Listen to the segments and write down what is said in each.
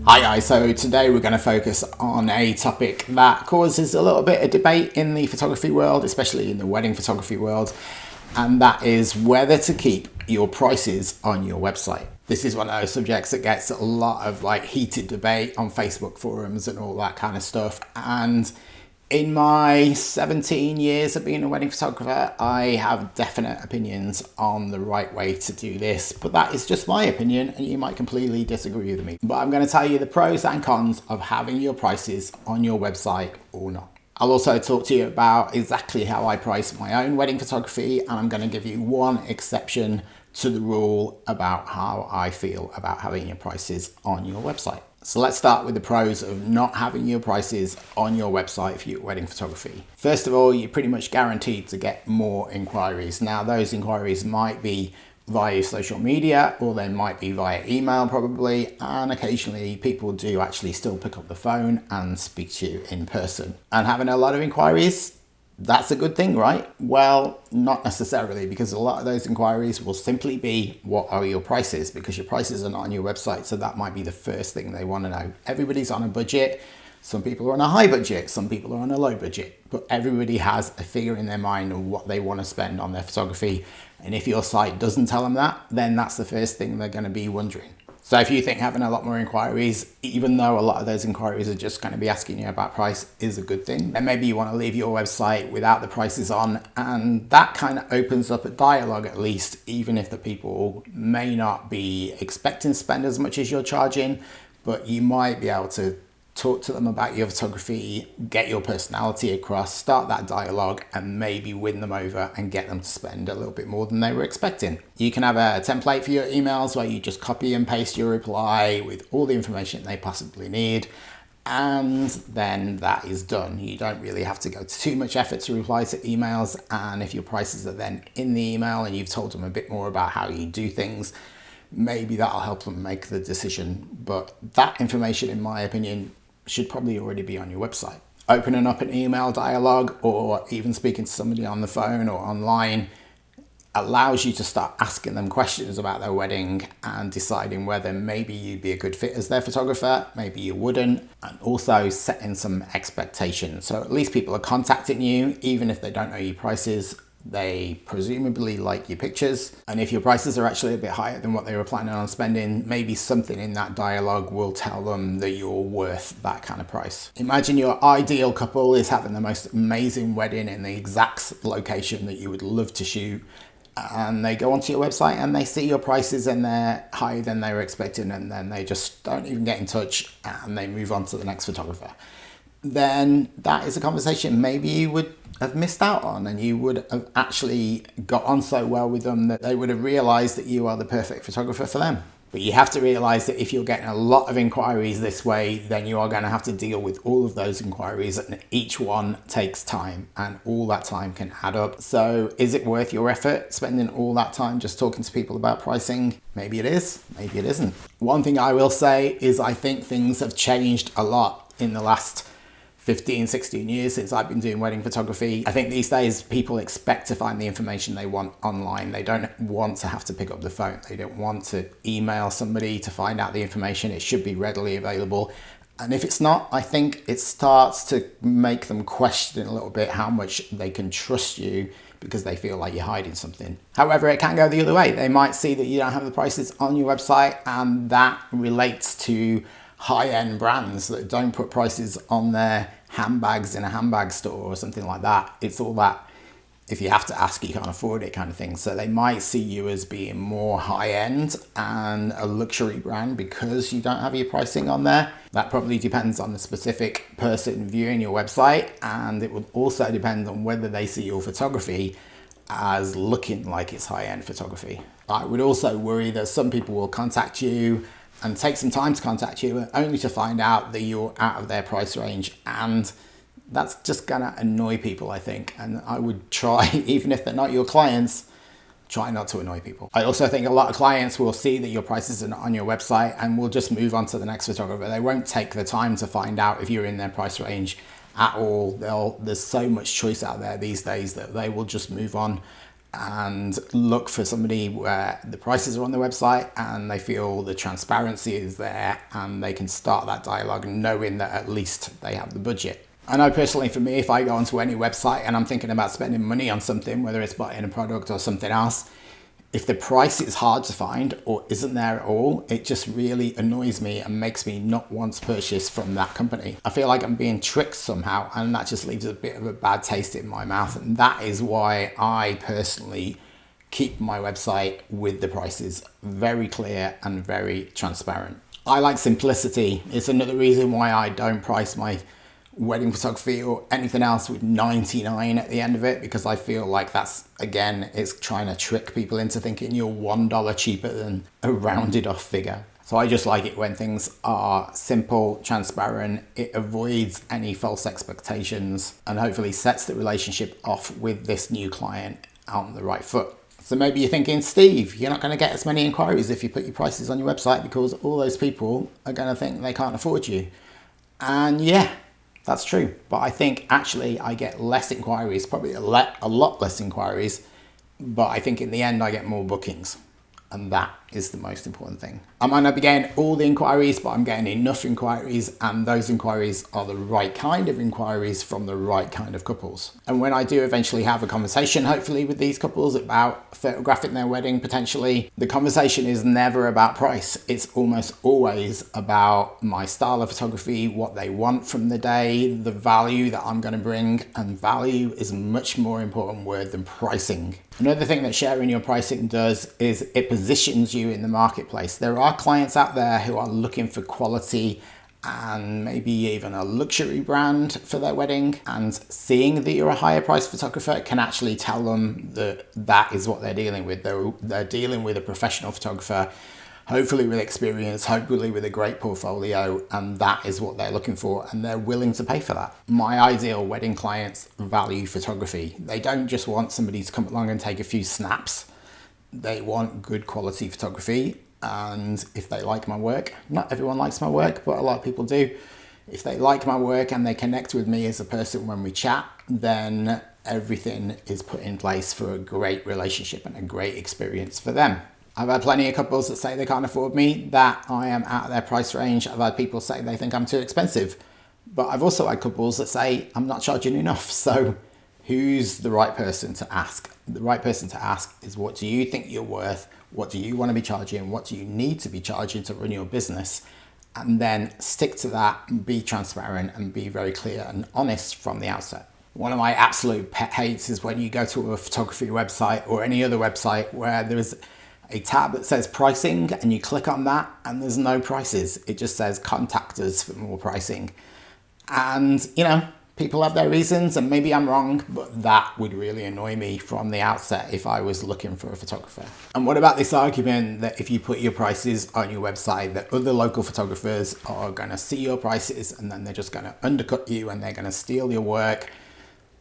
Hi guys, so today we're going to focus on a topic that causes a little bit of debate in the photography world, especially in the wedding photography world, and that is whether to keep your prices on your website. This is one of those subjects that gets a lot of heated debate on Facebook forums and all that kind of stuff. And in my 17 years of being a wedding photographer, I have definite opinions on the right way to do this, but that is just my opinion and you might completely disagree with me. But I'm going to tell you the pros and cons of having your prices on your website or not. I'll also talk to you about exactly how I price my own wedding photography, and I'm going to give you one exception to the rule about how I feel about having your prices on your website. So let's start with the pros of not having your prices on your website for your wedding photography. First of all, you're pretty much guaranteed to get more inquiries. Now, those inquiries might be via social media, or they might be via email probably, and occasionally people do actually still pick up the phone and speak to you in person. And having a lot of inquiries, that's a good thing, right? Well, not necessarily, because a lot of those inquiries will simply be, what are your prices? Because your prices are not on your website, so that might be the first thing they want to know. Everybody's on a budget. Some people are on a high budget, some people are on a low budget, but everybody has a figure in their mind of what they want to spend on their photography. And if your site doesn't tell them that, then that's the first thing they're going to be wondering. So if you think having a lot more inquiries, even though a lot of those inquiries are just going to be asking you about price, is a good thing, then maybe you want to leave your website without the prices on, and that kind of opens up a dialogue at least, even if the people may not be expecting to spend as much as you're charging, but you might be able to talk to them about your photography, get your personality across, start that dialogue, and maybe win them over and get them to spend a little bit more than they were expecting. You can have a template for your emails where you just copy and paste your reply with all the information they possibly need, and then that is done. You don't really have to go to too much effort to reply to emails, and if your prices are then in the email and you've told them a bit more about how you do things, maybe that'll help them make the decision. But that information, in my opinion, should probably already be on your website. Opening up an email dialogue or even speaking to somebody on the phone or online allows you to start asking them questions about their wedding and deciding whether maybe you'd be a good fit as their photographer, maybe you wouldn't, and also setting some expectations. So at least people are contacting you, even if they don't know your prices. They presumably like your pictures, and if your prices are actually a bit higher than what they were planning on spending, maybe something in that dialogue will tell them that you're worth that kind of price. Imagine your ideal couple is having the most amazing wedding in the exact location that you would love to shoot, and they go onto your website and they see your prices and they're higher than they were expecting, and then they just don't even get in touch and they move on to the next photographer. Then that is a conversation maybe you would have missed out on, and you would have actually got on so well with them that they would have realized that you are the perfect photographer for them. But you have to realize that if you're getting a lot of inquiries this way, then you are going to have to deal with all of those inquiries, and each one takes time, and all that time can add up. So is it worth your effort spending all that time just talking to people about pricing? Maybe it is, maybe it isn't. One thing I will say is I think things have changed a lot in the last 15, 16 years since I've been doing wedding photography. I think these days people expect to find the information they want online. They don't want to have to pick up the phone. They don't want to email somebody to find out the information. It should be readily available. And if it's not, I think it starts to make them question a little bit how much they can trust you, because they feel like you're hiding something. However, it can go the other way. They might see that you don't have the prices on your website, and that relates to high-end brands that don't put prices on their handbags in a handbag store or something like that. It's all that if you have to ask, you can't afford it kind of thing. So they might see you as being more high-end and a luxury brand because you don't have your pricing on there. That probably depends on the specific person viewing your website, and it will also depend on whether they see your photography as looking like it's high-end photography. I would also worry that some people will contact you and take some time to contact you only to find out that you're out of their price range, and that's just gonna annoy people, I think. And I would try, even if they're not your clients, try not to annoy people. I also think a lot of clients will see that your prices are not on your website and will just move on to the next photographer. They won't take the time to find out if you're in their price range at all. There's so much choice out there these days that they will just move on and look for somebody where the prices are on the website and they feel the transparency is there and they can start that dialogue knowing that at least they have the budget. I know personally for me, if I go onto any website and I'm thinking about spending money on something, whether it's buying a product or something else, if the price is hard to find or isn't there at all, it just really annoys me and makes me not want to purchase from that company. I feel like I'm being tricked somehow, and that just leaves a bit of a bad taste in my mouth. And that is why I personally keep my website with the prices very clear and very transparent. I like simplicity. It's another reason why I don't price my wedding photography or anything else with 99 at the end of it, because I feel like that's, again, it's trying to trick people into thinking you're $1 cheaper than a rounded off figure. So I just like it when things are simple, transparent. It avoids any false expectations and hopefully sets the relationship off with this new client on the right foot. So maybe you're thinking, Steve, you're not going to get as many inquiries if you put your prices on your website because all those people are going to think they can't afford you. And yeah, that's true. But I think actually I get less inquiries, probably a lot less inquiries, but I think in the end I get more bookings. And that is the most important thing. I might not be getting all the inquiries, but I'm getting enough inquiries, and those inquiries are the right kind of inquiries from the right kind of couples. And when I do eventually have a conversation, hopefully with these couples about photographing their wedding potentially, the conversation is never about price. It's almost always about my style of photography, what they want from the day, the value that I'm going to bring, and value is a much more important word than pricing. Another thing that sharing your pricing does is it positions you in the marketplace. There are clients out there who are looking for quality and maybe even a luxury brand for their wedding, and seeing that you're a higher price photographer can actually tell them that that is what they're dealing with. They're dealing with a professional photographer, hopefully with experience, hopefully with a great portfolio, and that is what they're looking for, and they're willing to pay for that. My ideal wedding clients value photography. They don't just want somebody to come along and take a few snaps. They want good quality photography, and if they like my work, not everyone likes my work, but a lot of people do. If they like my work and they connect with me as a person when we chat, then everything is put in place for a great relationship and a great experience for them. I've had plenty of couples that say they can't afford me, that I am out of their price range. I've had people say they think I'm too expensive. But I've also had couples that say I'm not charging enough. So who's the right person to ask? The right person to ask is, what do you think you're worth? What do you want to be charging? What do you need to be charging to run your business? And then stick to that, be transparent and be very clear and honest from the outset. One of my absolute pet hates is when you go to a photography website or any other website where there's a tab that says pricing and you click on that and there's no prices. It just says contact us for more pricing. And, you know, people have their reasons and maybe I'm wrong, but that would really annoy me from the outset if I was looking for a photographer. And what about this argument that if you put your prices on your website, that other local photographers are going to see your prices and then they're just going to undercut you and they're going to steal your work?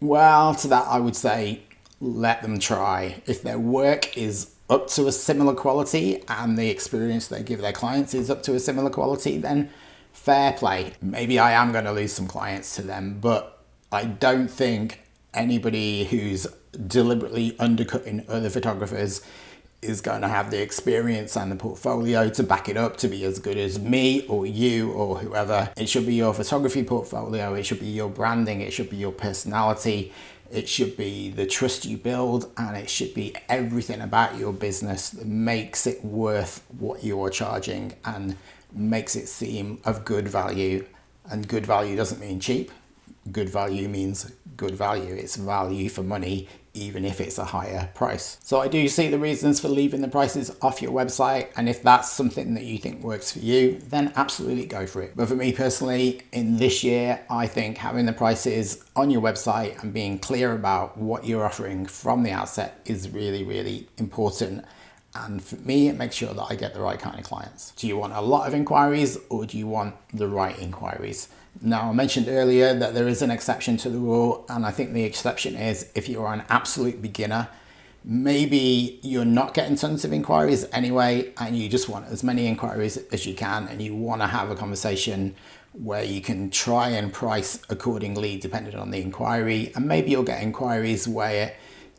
Well, to that I would say, let them try. If their work is up to a similar quality and the experience they give their clients is up to a similar quality, then fair play. Maybe I am going to lose some clients to them, but I don't think anybody who's deliberately undercutting other photographers is going to have the experience and the portfolio to back it up to be as good as me or you or whoever. It should be your photography portfolio, it should be your branding, it should be your personality, it should be the trust you build, and it should be everything about your business that makes it worth what you're charging and makes it seem of good value. And good value doesn't mean cheap. Good value means good value. It's value for money, even if it's a higher price. So I do see the reasons for leaving the prices off your website. And if that's something that you think works for you, then absolutely go for it. But for me personally, in this year, I think having the prices on your website and being clear about what you're offering from the outset is really, really important. And for me, it makes sure that I get the right kind of clients. Do you want a lot of inquiries or do you want the right inquiries? Now, I mentioned earlier that there is an exception to the rule, and I think the exception is if you're an absolute beginner, maybe you're not getting tons of inquiries anyway, and you just want as many inquiries as you can, and you want to have a conversation where you can try and price accordingly depending on the inquiry. And maybe you'll get inquiries where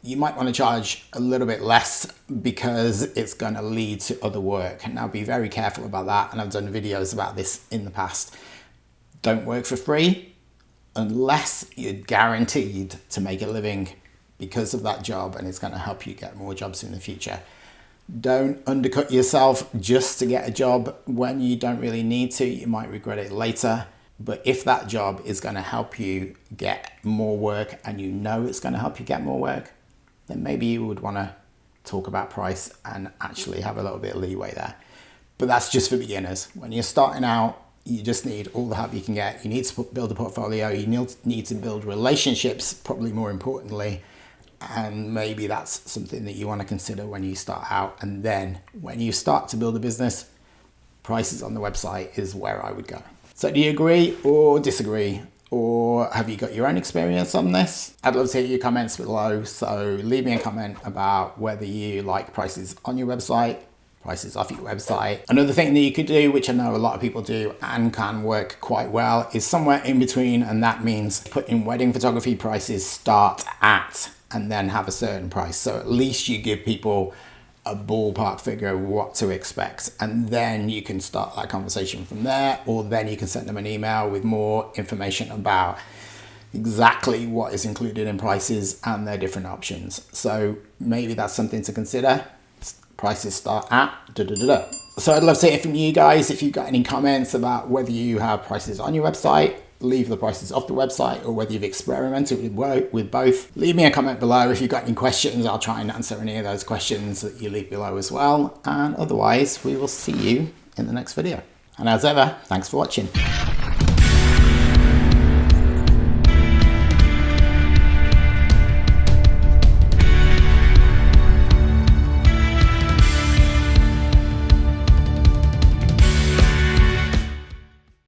you might want to charge a little bit less because it's going to lead to other work. Now be very careful about that, and I've done videos about this in the past. Don't work for free unless you're guaranteed to make a living because of that job, and it's going to help you get more jobs in the future. Don't undercut yourself just to get a job when you don't really need to. You might regret it later. But if that job is going to help you get more work, and you know it's going to help you get more work, then maybe you would want to talk about price and actually have a little bit of leeway there. But that's just for beginners. When you're starting out, you just need all the help you can get. You need to build a portfolio. You need to build relationships, probably more importantly. And maybe that's something that you want to consider when you start out. And then when you start to build a business, prices on the website is where I would go. So do you agree or disagree? Or have you got your own experience on this? I'd love to hear your comments below. So leave me a comment about whether you like prices on your website, prices off your website. Another thing that you could do, which I know a lot of people do and can work quite well, is somewhere in between. And that means putting wedding photography prices start at and then have a certain price. So at least you give people a ballpark figure of what to expect, and then you can start that conversation from there, or then you can send them an email with more information about exactly what is included in prices and their different options. So maybe that's something to consider. Prices start at da-da-da-da. So I'd love to hear from you guys. If you've got any comments about whether you have prices on your website, leave the prices off the website, or whether you've experimented with both, leave me a comment below. If you've got any questions, I'll try and answer any of those questions that you leave below as well. And otherwise, we will see you in the next video. And as ever, thanks for watching.